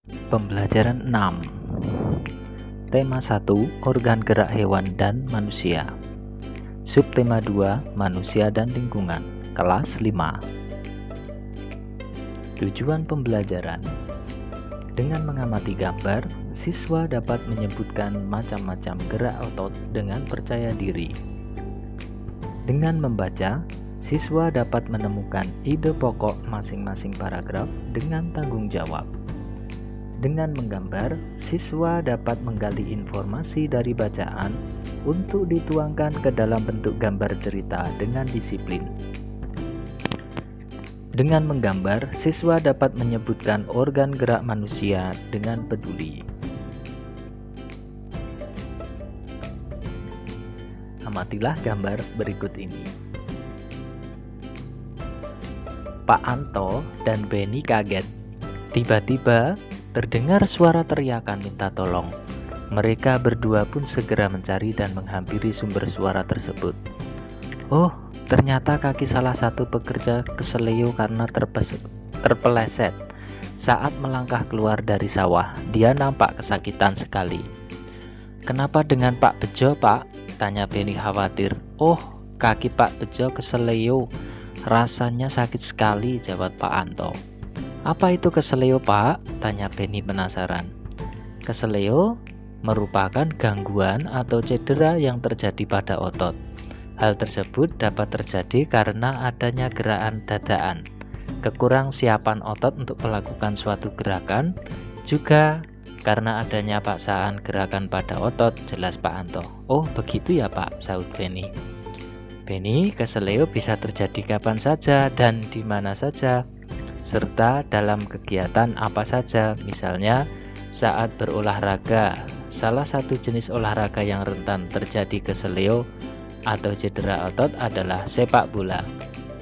Pembelajaran 6. Tema 1, organ gerak hewan dan manusia. Subtema 2, manusia dan lingkungan. Kelas 5. Tujuan pembelajaran. Dengan mengamati gambar, siswa dapat menyebutkan macam-macam gerak otot dengan percaya diri. Dengan membaca, siswa dapat menemukan ide pokok masing-masing paragraf dengan tanggung jawab. Dengan menggambar, siswa dapat menggali informasi dari bacaan untuk dituangkan ke dalam bentuk gambar cerita dengan disiplin. Dengan menggambar, siswa dapat menyebutkan organ gerak manusia dengan peduli. Amatilah gambar berikut ini. Pak Anto dan Benny kaget. Tiba-tiba terdengar suara teriakan minta tolong. Mereka berdua pun segera mencari dan menghampiri sumber suara tersebut. Oh, ternyata kaki salah satu pekerja keseleo karena terpeleset. Saat melangkah keluar dari sawah, dia nampak kesakitan sekali. Kenapa dengan Pak Bejo, Pak? Tanya Benny khawatir. Oh, kaki Pak Bejo keseleo. Rasanya sakit sekali, jawab Pak Anto. Apa itu keseleo, Pak? Tanya Benny penasaran. Keseleo merupakan gangguan atau cedera yang terjadi pada otot. Hal tersebut dapat terjadi karena adanya gerakan dadaan, kekurang siapan otot untuk melakukan suatu gerakan, juga karena adanya paksaan gerakan pada otot, jelas Pak Anto. Oh, begitu ya, Pak, sahut Benny. Benny, keseleo bisa terjadi kapan saja dan di mana saja, serta dalam kegiatan apa saja, misalnya saat berolahraga. Salah satu jenis olahraga yang rentan terjadi keseleo atau cedera otot adalah sepak bola.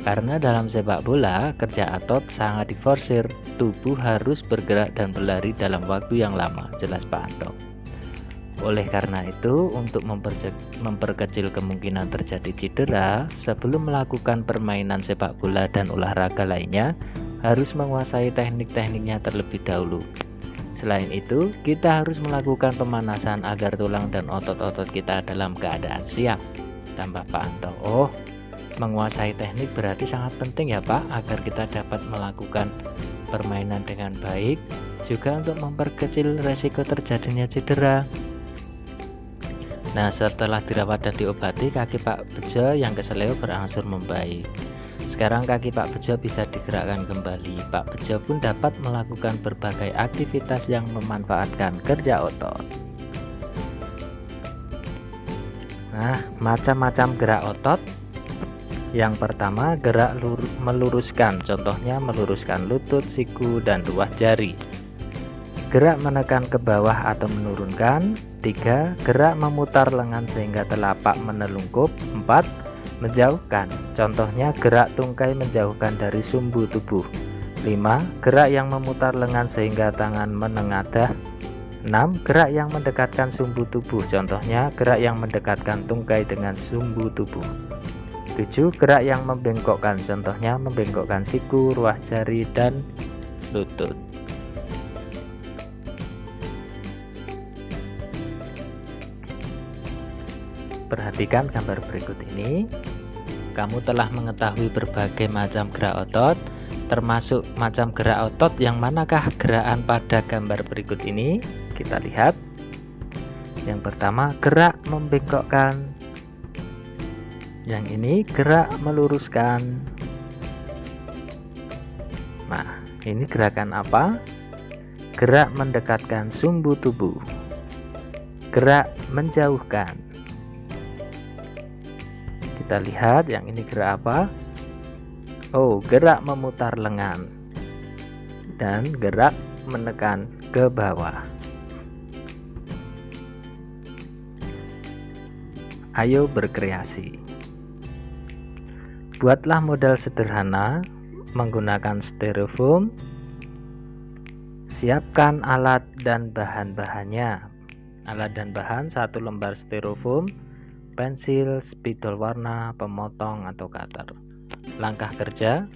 Karena dalam sepak bola, kerja otot sangat diforsir, tubuh harus bergerak dan berlari dalam waktu yang lama, jelas Pak Anto. Oleh karena itu, untuk memperkecil kemungkinan terjadi cedera, sebelum melakukan permainan sepak bola dan olahraga lainnya, harus menguasai teknik-tekniknya terlebih dahulu. Selain itu, kita harus melakukan pemanasan agar tulang dan otot-otot kita dalam keadaan siap, tambah Pak Anto. Oh, menguasai teknik berarti sangat penting ya Pak, agar kita dapat melakukan permainan dengan baik, juga untuk memperkecil resiko terjadinya cedera. Nah, setelah dirawat dan diobati, kaki Pak Bejo yang keseleo berangsur membaik. Sekarang kaki Pak Bejo bisa digerakkan kembali. Pak Bejo pun dapat melakukan berbagai aktivitas yang memanfaatkan kerja otot. Nah, macam-macam gerak otot. Yang pertama, gerak meluruskan. Contohnya meluruskan lutut, siku, dan ruas jari. Gerak menekan ke bawah atau menurunkan. 3. Gerak memutar lengan sehingga telapak menelungkup. 4. Menjauhkan, contohnya gerak tungkai menjauhkan dari sumbu tubuh. 5. Gerak yang memutar lengan sehingga tangan menengadah. 6. Gerak yang mendekatkan sumbu tubuh, contohnya gerak yang mendekatkan tungkai dengan sumbu tubuh. 7. Gerak yang membengkokkan, contohnya membengkokkan siku, ruas jari, dan lutut. Perhatikan gambar berikut ini. Kamu telah mengetahui berbagai macam gerak otot, termasuk macam gerak otot yang manakah gerakan pada gambar berikut ini? Kita lihat. Yang pertama, gerak membengkokkan. Yang ini gerak meluruskan. Nah, ini gerakan apa? Gerak mendekatkan sumbu tubuh. Gerak menjauhkan. Kita lihat yang ini gerak apa? Oh, gerak memutar lengan dan gerak menekan ke bawah. Ayo berkreasi. Buatlah model sederhana menggunakan styrofoam. Siapkan alat dan bahan-bahannya. Alat dan bahan: 1 lembar styrofoam, pensil, spidol warna, pemotong atau cutter. Langkah kerja: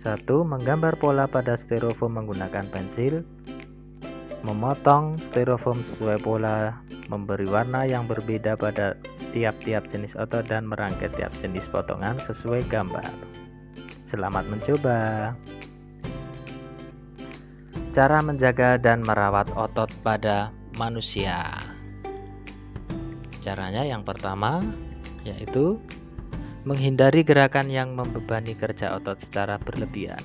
1. 1. Menggambar pola pada styrofoam menggunakan pensil. Memotong styrofoam sesuai pola, memberi warna yang berbeda pada tiap-tiap jenis otot dan merangkai tiap jenis potongan sesuai gambar. Selamat mencoba. Cara menjaga dan merawat otot pada manusia. Caranya yang pertama yaitu menghindari gerakan yang membebani kerja otot secara berlebihan.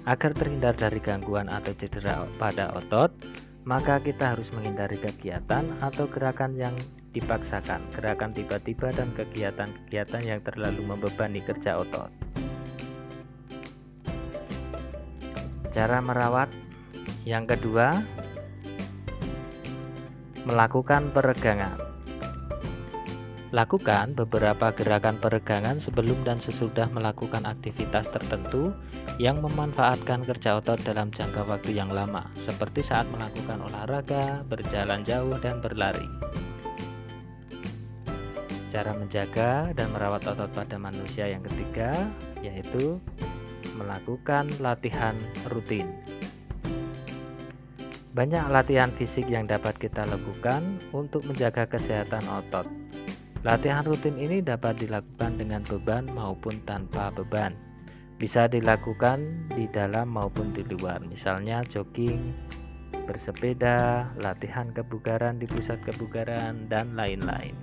Agar terhindar dari gangguan atau cedera pada otot, maka kita harus menghindari kegiatan atau gerakan yang dipaksakan, gerakan tiba-tiba dan kegiatan-kegiatan yang terlalu membebani kerja otot. Cara merawat yang kedua, melakukan peregangan. Lakukan beberapa gerakan peregangan sebelum dan sesudah melakukan aktivitas tertentu yang memanfaatkan kerja otot dalam jangka waktu yang lama, seperti saat melakukan olahraga, berjalan jauh, dan berlari. Cara menjaga dan merawat otot pada manusia yang ketiga yaitu melakukan latihan rutin. Banyak latihan fisik yang dapat kita lakukan untuk menjaga kesehatan otot. Latihan rutin ini dapat dilakukan dengan beban maupun tanpa beban. Bisa dilakukan di dalam maupun di luar, misalnya jogging, bersepeda, latihan kebugaran di pusat kebugaran, dan lain-lain.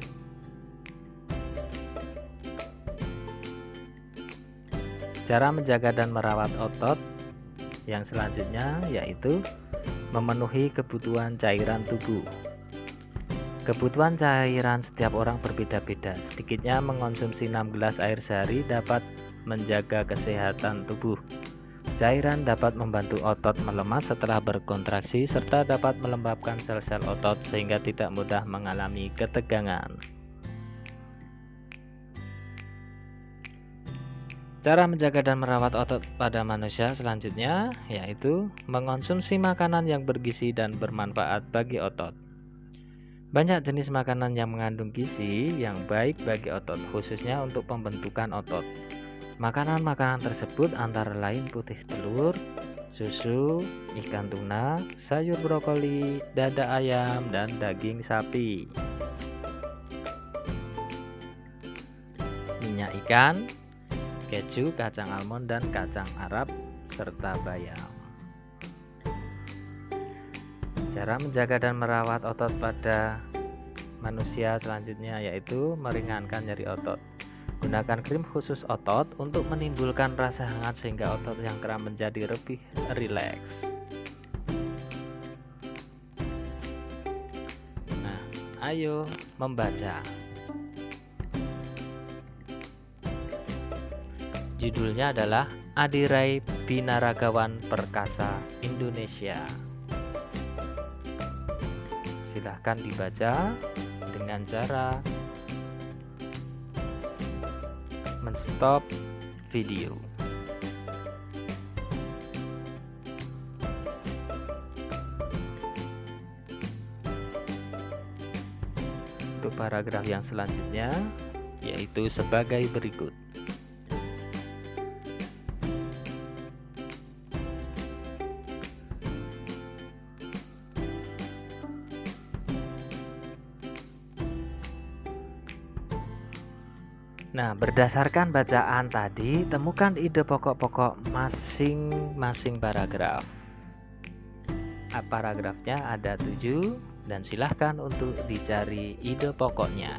Cara menjaga dan merawat otot yang selanjutnya yaitu memenuhi kebutuhan cairan tubuh. Kebutuhan cairan setiap orang berbeda-beda. Sedikitnya mengonsumsi 6 gelas air sehari dapat menjaga kesehatan tubuh. Cairan dapat membantu otot melemah setelah berkontraksi serta dapat melembabkan sel-sel otot sehingga tidak mudah mengalami ketegangan. Cara menjaga dan merawat otot pada manusia selanjutnya yaitu mengonsumsi makanan yang bergizi dan bermanfaat bagi otot. Banyak jenis makanan yang mengandung gizi yang baik bagi otot, khususnya untuk pembentukan otot. Makanan-makanan tersebut antara lain putih telur, susu, ikan tuna, sayur brokoli, dada ayam, dan daging sapi. Minyak ikan, keju, kacang almond, dan kacang Arab, serta bayam. Cara menjaga dan merawat otot pada manusia selanjutnya yaitu meringankan nyeri otot. Gunakan krim khusus otot untuk menimbulkan rasa hangat sehingga otot yang kram menjadi lebih rileks. Nah, ayo membaca. Judulnya adalah Adirai Binaragawan Perkasa Indonesia. Silahkan dibaca dengan cara men-stop video. Untuk paragraf yang selanjutnya yaitu sebagai berikut. Nah, berdasarkan bacaan tadi, temukan ide pokok-pokok masing-masing paragraf. Paragrafnya ada 7 dan silahkan untuk dicari ide pokoknya.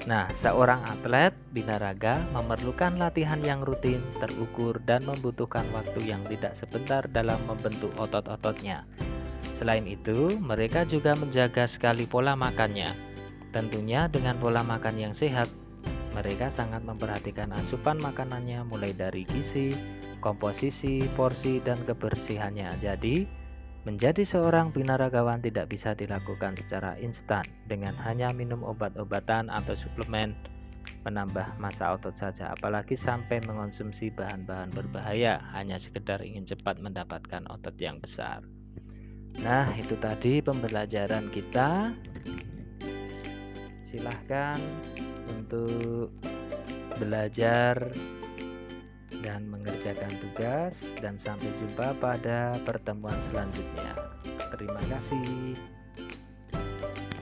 Nah, seorang atlet binaraga memerlukan latihan yang rutin, terukur, dan membutuhkan waktu yang tidak sebentar dalam membentuk otot-ototnya. Selain itu, mereka juga menjaga sekali pola makannya. Tentunya dengan pola makan yang sehat, mereka sangat memperhatikan asupan makanannya mulai dari gizi, komposisi, porsi, dan kebersihannya. Jadi, menjadi seorang binaragawan tidak bisa dilakukan secara instan dengan hanya minum obat-obatan atau suplemen menambah massa otot saja, apalagi sampai mengonsumsi bahan-bahan berbahaya hanya sekedar ingin cepat mendapatkan otot yang besar. Nah, itu tadi pembelajaran kita. Silahkan untuk belajar dan mengerjakan tugas, dan sampai jumpa pada pertemuan selanjutnya. Terima kasih.